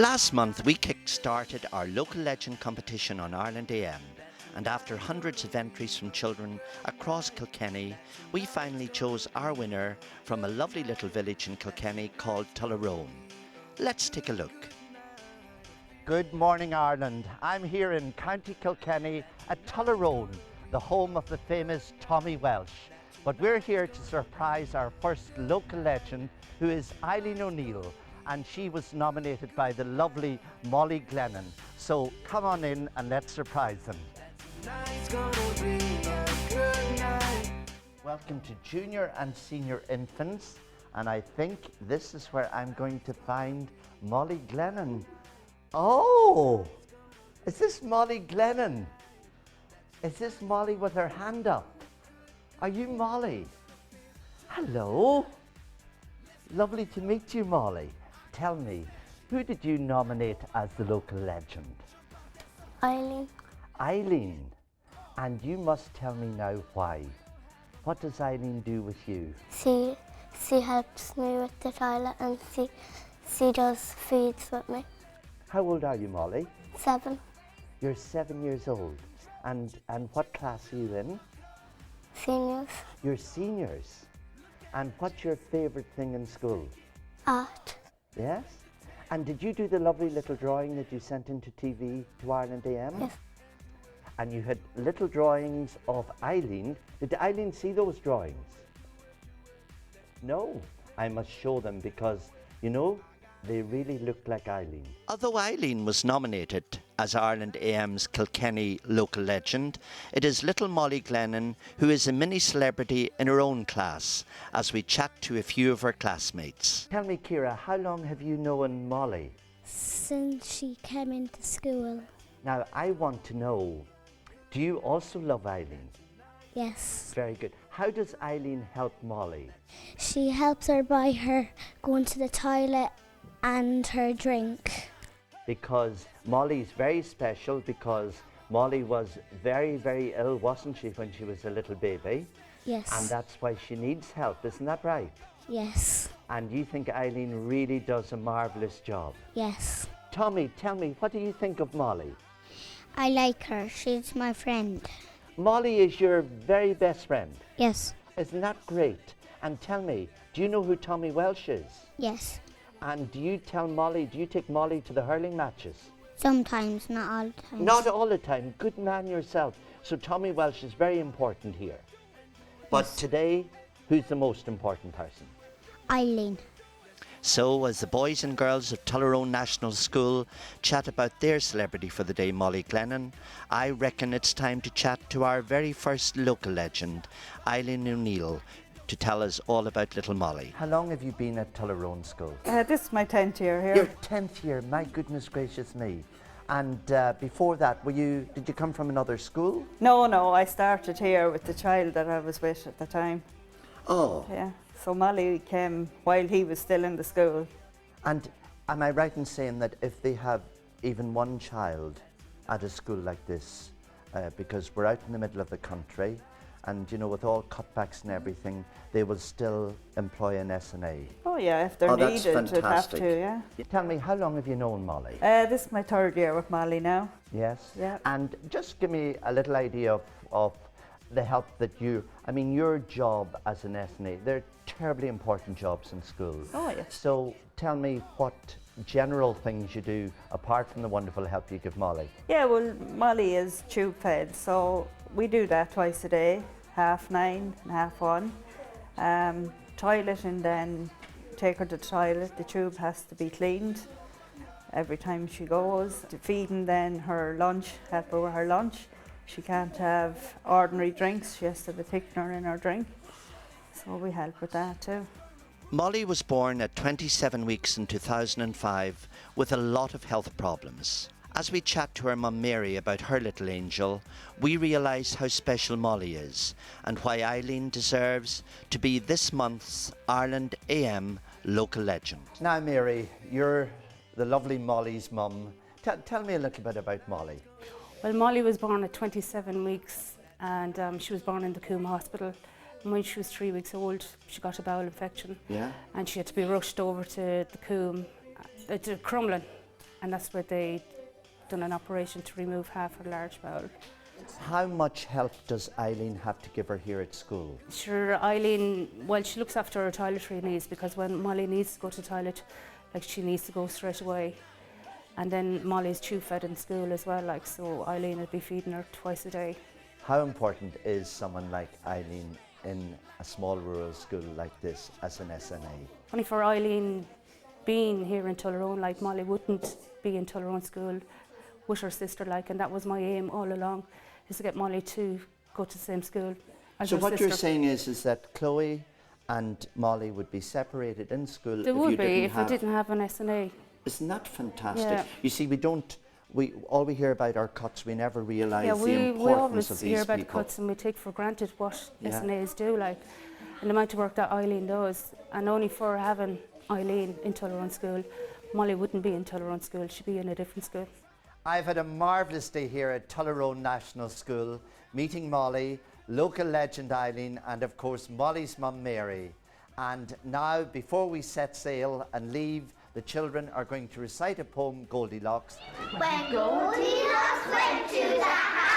Last month we kick-started our local legend competition on Ireland AM, and after hundreds of entries from children across Kilkenny, we finally chose our winner from a lovely little village in Kilkenny called Tullaroan. Let's take a look. Good morning, Ireland. I'm here in County Kilkenny at Tullaroan, the home of the famous Tommy Walsh. But we're here to surprise our first local legend, who is Eileen O'Neill, and she was nominated by the lovely Molly Glennon. So come on in and let's surprise them. Welcome to junior and senior infants, and I think this is where I'm going to find Molly Glennon. Oh, is this Molly Glennon? Is this Molly with her hand up? Are you Molly? Hello. Lovely to meet you, Molly. Tell me, who did you nominate as the local legend? Eileen. Eileen. And you must tell me now why. What does Eileen do with you? She helps me with the toilet, and she does feeds with me. How old are you, Molly? 7. You're 7 years old. And what class are you in? Seniors. You're seniors. And what's your favourite thing in school? Art. Yes? And did you do the lovely little drawing that you sent into TV to Ireland AM? Yes. And you had little drawings of Eileen. Did Eileen see those drawings? No. I must show them because, you know, they really looked like Eileen. Although Eileen was nominated as Ireland AM's Kilkenny local legend, it is little Molly Glennon who is a mini celebrity in her own class, as we chat to a few of her classmates. Tell me, Ciara, how long have you known Molly? Since she came into school. Now, I want to know, do you also love Eileen? Yes. Very good. How does Eileen help Molly? She helps her by her going to the toilet and her drink. Because Molly's very special, because Molly was very, very ill, wasn't she, when she was a little baby? Yes. And that's why she needs help, isn't that right? Yes. And you think Eileen really does a marvellous job? Yes. Tommy, tell me, what do you think of Molly? I like her. She's my friend. Molly is your very best friend? Yes. Isn't that great? And tell me, do you know who Tommy Walsh is? Yes. And do you take Molly to the hurling matches? Sometimes, not all the time. Not all the time. Good man yourself. So Tommy Walsh is very important here. But today, who's the most important person? Eileen. So as the boys and girls of Tullaroan National School chat about their celebrity for the day, Molly Glennon, I reckon it's time to chat to our very first local legend, Eileen O'Neill, to tell us all about little Molly. How long have you been at Tullaroan School? This is my 10th year here. Your 10th year, my goodness gracious me. And before that, did you come from another school? No, I started here with the child that I was with at the time. Oh. Yeah, so Molly came while he was still in the school. And am I right in saying that if they have even one child at a school like this, because we're out in the middle of the country, and you know, with all cutbacks and everything, they will still employ an S&A. Oh yeah, if they're needed, they'd have to, yeah. Tell me, how long have you known Molly? This is my 3rd year with Molly now. Yes? Yeah. And just give me a little idea of the help that your job as an S&A, they're terribly important jobs in schools. Oh yes. So tell me what general things you do apart from the wonderful help you give Molly. Yeah, well, Molly is tube fed, so we do that twice a day, 9:30 and 1:30. Toilet, and then take her to the toilet. The tube has to be cleaned every time she goes. Feeding then her lunch, help her with her lunch. She can't have ordinary drinks, she has to have a thickener in her drink. So we help with that too. Molly was born at 27 weeks in 2005 with a lot of health problems. As we chat to her mum Mary about her little angel, we realise how special Molly is and why Eileen deserves to be this month's Ireland AM local legend. Now Mary, you're the lovely Molly's mum. Tell me a little bit about Molly. Well, Molly was born at 27 weeks and she was born in the Coombe Hospital. And when she was 3 weeks old, she got a bowel infection. Yeah. And she had to be rushed over to the Coombe, to Crumlin. and that's where they done an operation to remove half her large bowel. How much help does Eileen have to give her here at school? Sure, Eileen, well, she looks after her toiletry needs, because when Molly needs to go to the toilet, like, she needs to go straight away. And then Molly's tube fed in school as well, like, so Eileen will be feeding her twice a day. How important is someone like Eileen in a small rural school like this as an SNA? Only for Eileen being here in Tullaroan, like, Molly wouldn't be in Tullaroan school with her sister, like, and that was my aim all along, is to get Molly to go to the same school as So her what sister. you're saying is that Chloe and Molly would be separated in school They if would you be didn't if have... we didn't have an SNA. Isn't that fantastic? Yeah. You see, all we hear about are cuts, we never realise Yeah, the we importance always of hear these about people. cuts and we take for granted what Yeah. SNAs do, like, and the amount of work that Eileen does. And only for having Eileen in Tullaroan school, Molly wouldn't be in Tullaroan school, she'd be in a different school. I've had a marvellous day here at Tullaroan National School, meeting Molly, local legend Eileen, and of course Molly's mum Mary. And now, before we set sail and leave, the children are going to recite a poem, Goldilocks. When Goldilocks went to the house.